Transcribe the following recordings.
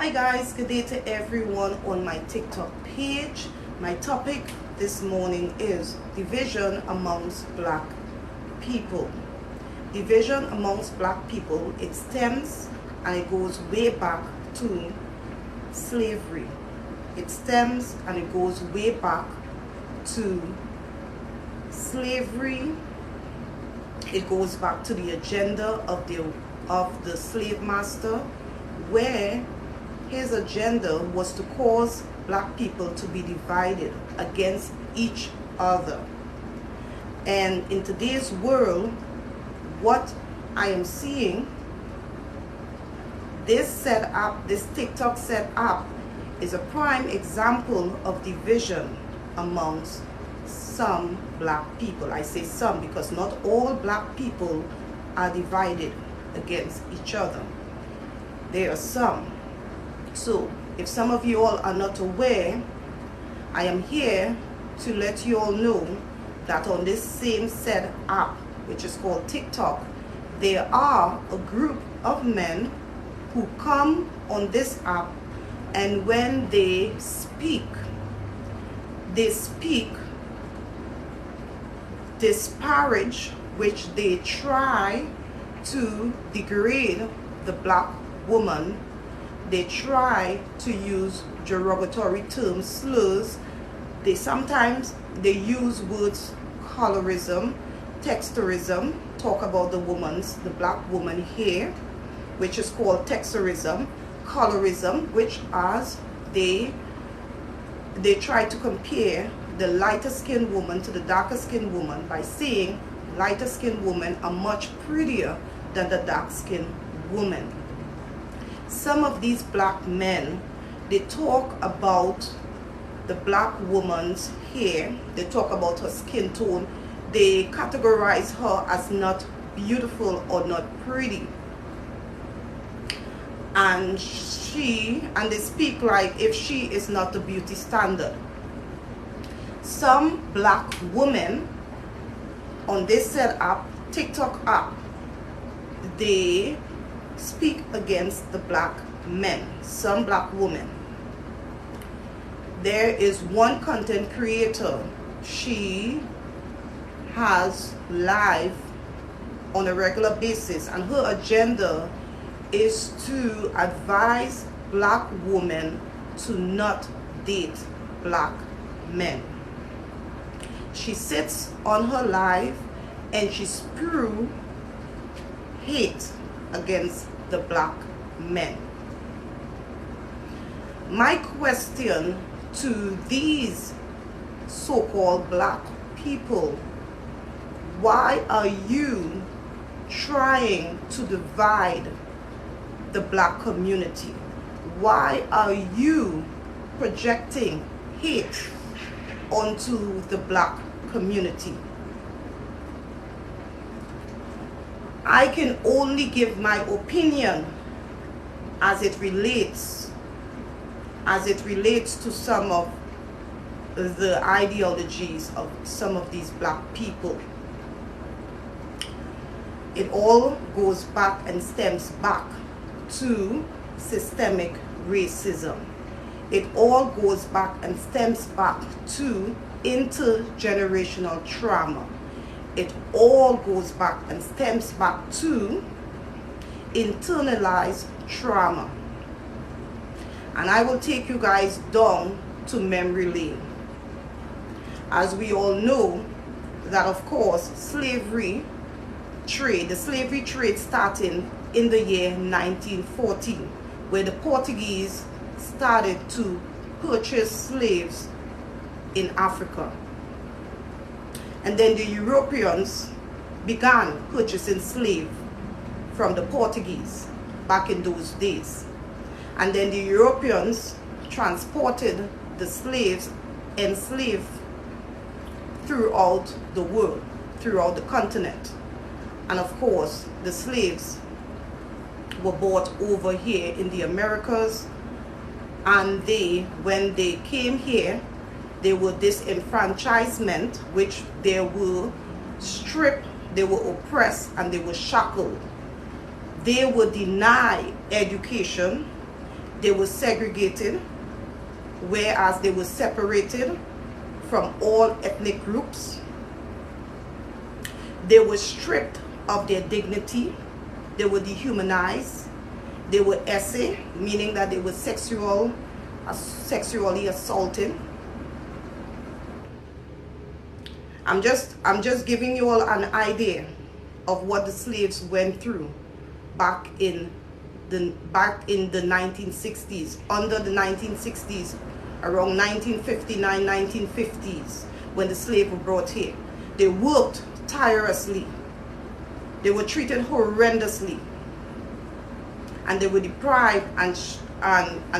Hi guys, good day to everyone on my TikTok page. My topic this morning is division amongst black people. Division amongst black people, it stems and it goes way back to slavery. It stems and it goes way back to slavery. It goes back to the agenda of the slave master, where his agenda was to cause black people to be divided against each other. And in today's world, what I am seeing, this TikTok setup is a prime example of division amongst some black people. I say some because not all black people are divided against each other. There are some. So if some of you all are not aware, I am here to let you all know that on this same said app, which is called TikTok, there are a group of men who come on this app, and when they speak disparage, which they try to degrade the black woman. They try to use derogatory terms, slurs. Sometimes they use words colorism, texturism, talk about the black woman here, which is called texturism, colorism, which as they try to compare the lighter skinned woman to the darker skinned woman by saying lighter skinned women are much prettier than the dark skinned woman. Some of these black men, they talk about the black woman's hair, they talk about her skin tone, they categorize her as not beautiful or not pretty. And they speak like if she is not the beauty standard. Some black women on this said app, TikTok app, they speak against the black men, some black women. There is one content creator, she has live on a regular basis, and her agenda is to advise black women to not date black men. She sits on her live and she spews hate against the black men. My question to these so-called black people: why are you trying to divide the black community? Why are you projecting hate onto the black community? I can only give my opinion as it relates to some of the ideologies of some of these black people. It all goes back and stems back to systemic racism. It all goes back and stems back to intergenerational trauma. It all goes back and stems back to internalized trauma. And I will take you guys down to memory lane. As we all know that, of course, the slavery trade started in the year 1914, where the Portuguese started to purchase slaves in Africa. And then the Europeans began purchasing slaves from the Portuguese back in those days. And then the Europeans transported the slaves, enslaved throughout the world, throughout the continent. And of course, the slaves were brought over here in the Americas, and when they came here, they were disenfranchisement, which they were stripped, they were oppressed, and they were shackled. They were denied education. They were segregated, whereas they were separated from all ethnic groups. They were stripped of their dignity. They were dehumanized. They were essay, meaning that they were sexually assaulted. I'm just giving you all an idea of what the slaves went through back in the 1960s, under the 1960s, around 1959, 1950s, when the slaves were brought here. They worked tirelessly. They were treated horrendously, and they were deprived and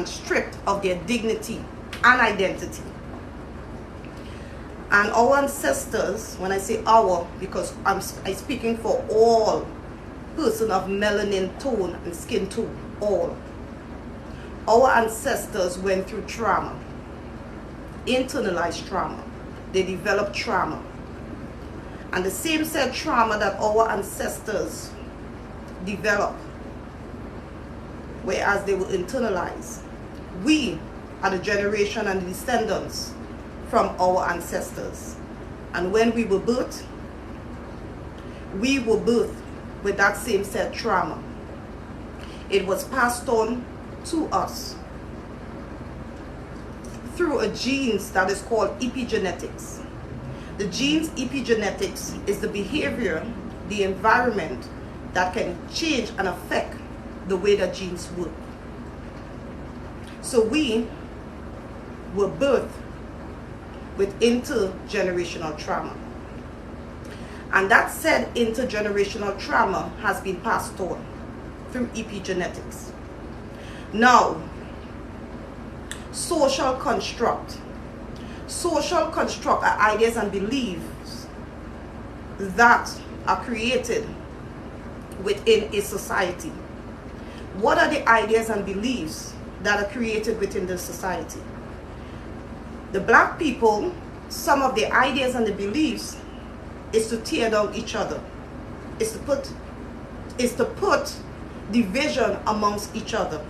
stripped of their dignity and identity. And our ancestors, when I say our, because I'm speaking for all person of melanin tone and skin tone, all. Our ancestors went through trauma, internalized trauma. They developed trauma. And the same said trauma that our ancestors developed, whereas they were internalized, we are the generation and the descendants from our ancestors. And when we were birthed with that same set trauma. It was passed on to us through a genes that is called epigenetics. The genes epigenetics is the behavior, the environment that can change and affect the way that genes work. So we were birthed with intergenerational trauma. And that said intergenerational trauma has been passed on through epigenetics. Now, social construct. Social construct are ideas and beliefs that are created within a society. What are the ideas and beliefs that are created within the society? The black people, some of the ideas and the beliefs is to tear down each other. Is to put division amongst each other.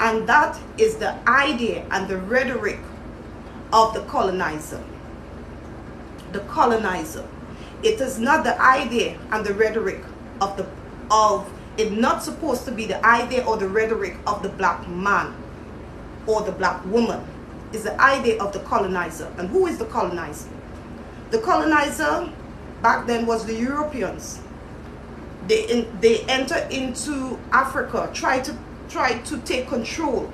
And that is the idea and the rhetoric of the colonizer. The colonizer. It is not the idea and the rhetoric it's not supposed to be the idea or the rhetoric of the black man or the black woman. It's the idea of the colonizer. And who is the colonizer? The colonizer back then was the Europeans. They entered into Africa, tried to take control.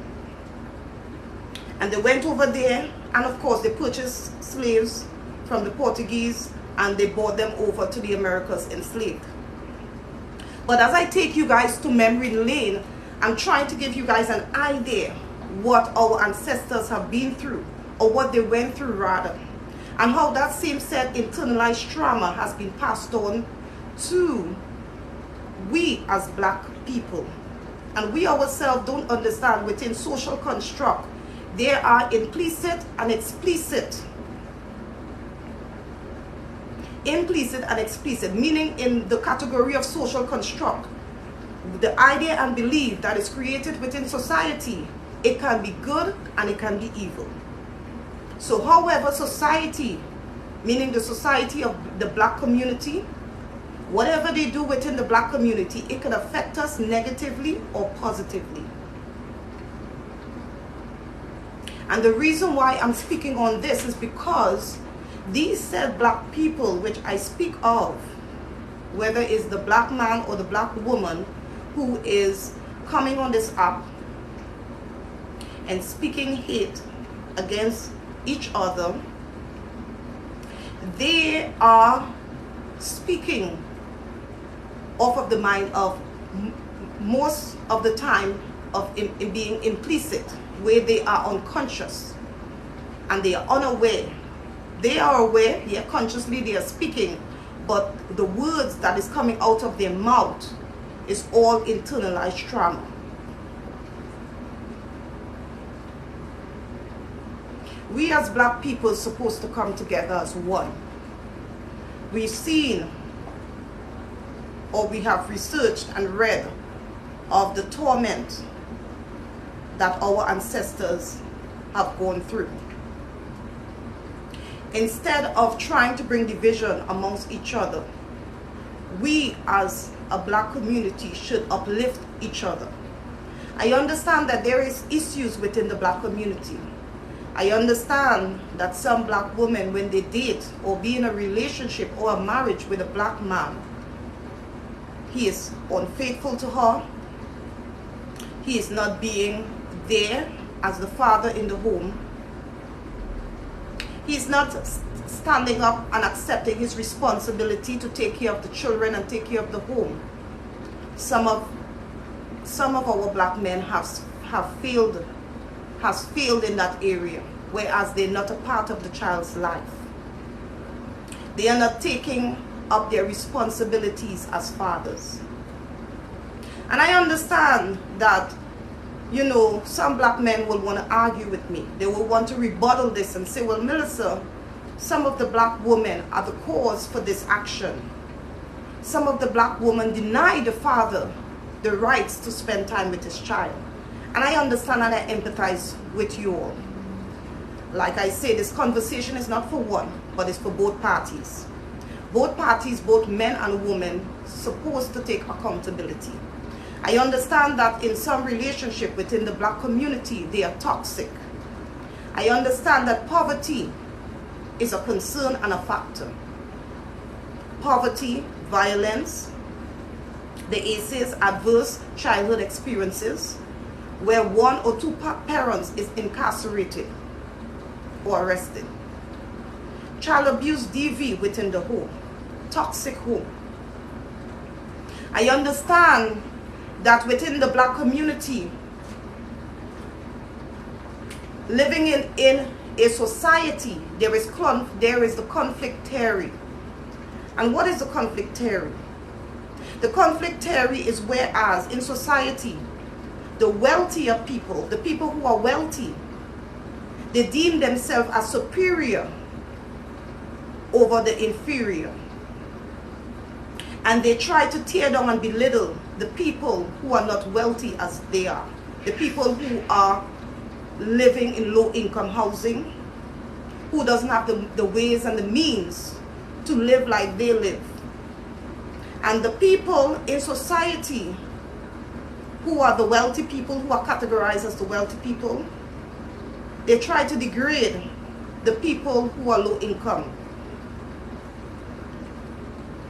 And they went over there, and of course they purchased slaves from the Portuguese, and they brought them over to the Americas enslaved. But as I take you guys to memory lane, I'm trying to give you guys an idea what our ancestors have been through, or what they went through rather, and how that same set internalized trauma has been passed on to we as black people. And we ourselves don't understand within social construct there are implicit and explicit. Implicit and explicit, meaning in the category of social construct, the idea and belief that is created within society, it can be good and it can be evil. So however society, meaning the society of the black community, whatever they do within the black community, it can affect us negatively or positively. And the reason why I'm speaking on this is because these said black people which I speak of, whether it's the black man or the black woman who is coming on this app and speaking hate against each other, they are speaking off of the mind of most of the time of being implicit, where they are unconscious and they are unaware. They are aware, yeah, consciously they are speaking, but the words that is coming out of their mouth is all internalized trauma. We as black people are supposed to come together as one. We've seen, or we have researched and read of the torment that our ancestors have gone through. Instead of trying to bring division amongst each other, we as a black community should uplift each other. I understand that there is issues within the black community. I understand that some black women, when they date or be in a relationship or a marriage with a black man, he is unfaithful to her. He is not being there as the father in the home. He's not standing up and accepting his responsibility to take care of the children and take care of the home. Some of our black men have failed in that area, whereas they're not a part of the child's life. They are not taking up their responsibilities as fathers. And I understand that, you know, some black men will want to argue with me. They will want to rebuttal this and say, well, Melissa, some of the black women are the cause for this action. Some of the black women deny the father the rights to spend time with his child. And I understand and I empathize with you all. Like I say, this conversation is not for one, but it's for both parties. Both parties, both men and women, supposed to take accountability. I understand that in some relationship within the black community, they are toxic. I understand that poverty is a concern and a factor. Poverty, violence, the ACEs, adverse childhood experiences, where one or two parents is incarcerated or arrested. Child abuse, DV within the home, toxic home. I understand that within the black community, living in a society, there is the conflict theory. And what is the conflict theory? The conflict theory is whereas in society, the wealthier people, the people who are wealthy, they deem themselves as superior over the inferior. And they try to tear down and belittle the people who are not wealthy as they are. The people who are living in low-income housing, who doesn't have the ways and the means to live like they live. And the people in society who are the wealthy people, who are categorized as the wealthy people, they try to degrade the people who are low income.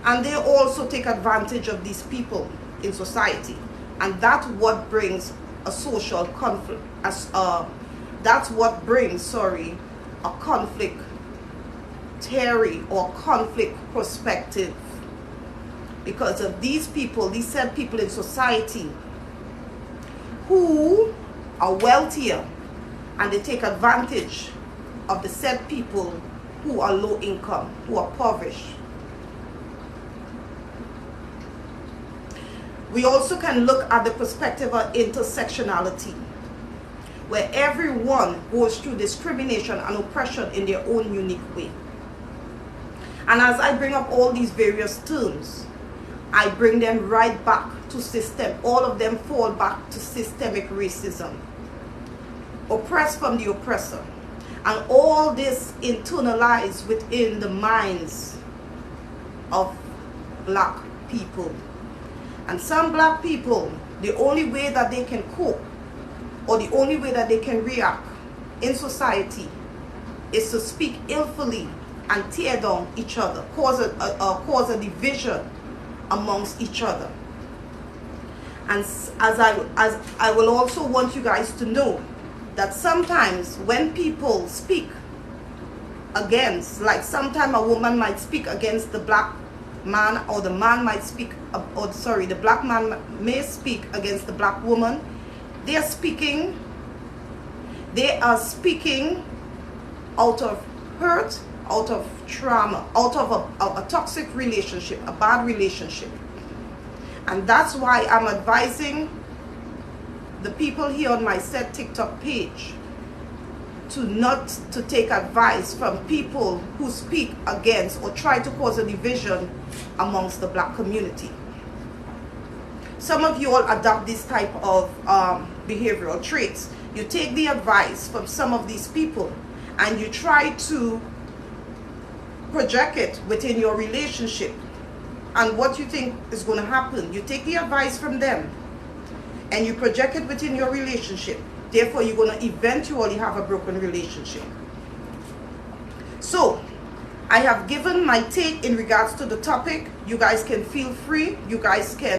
And they also take advantage of these people in society. And that's what brings a social conflict. That's what brings, a conflict theory or conflict perspective. Because of these people, these said people in society who are wealthier, and they take advantage of the said people who are low income, who are impoverished. We also can look at the perspective of intersectionality, where everyone goes through discrimination and oppression in their own unique way. And as I bring up all these various terms, I bring them right back to system. All of them fall back to systemic racism. Oppressed from the oppressor. And all this internalized within the minds of black people. And some black people, the only way that they can cope, or the only way that they can react in society, is to speak illfully and tear down each other, cause a division amongst each other. And as I will also want you guys to know that sometimes when people speak against, like sometimes a woman might speak against the black man, or the man might speak, the black man may speak against the black woman, they are speaking out of hurt, out of trauma, out of a toxic relationship, a bad relationship. And that's why I'm advising the people here on my said TikTok page to take advice from people who speak against or try to cause a division amongst the black community. some of you all adopt this type of behavioral traits. You take the advice from some of these people and you try to project it within your relationship. And what you think is going to happen, you take the advice from them and you project it within your relationship. Therefore, you're going to eventually have a broken relationship. So, I have given my take in regards to the topic. You guys can feel free. You guys can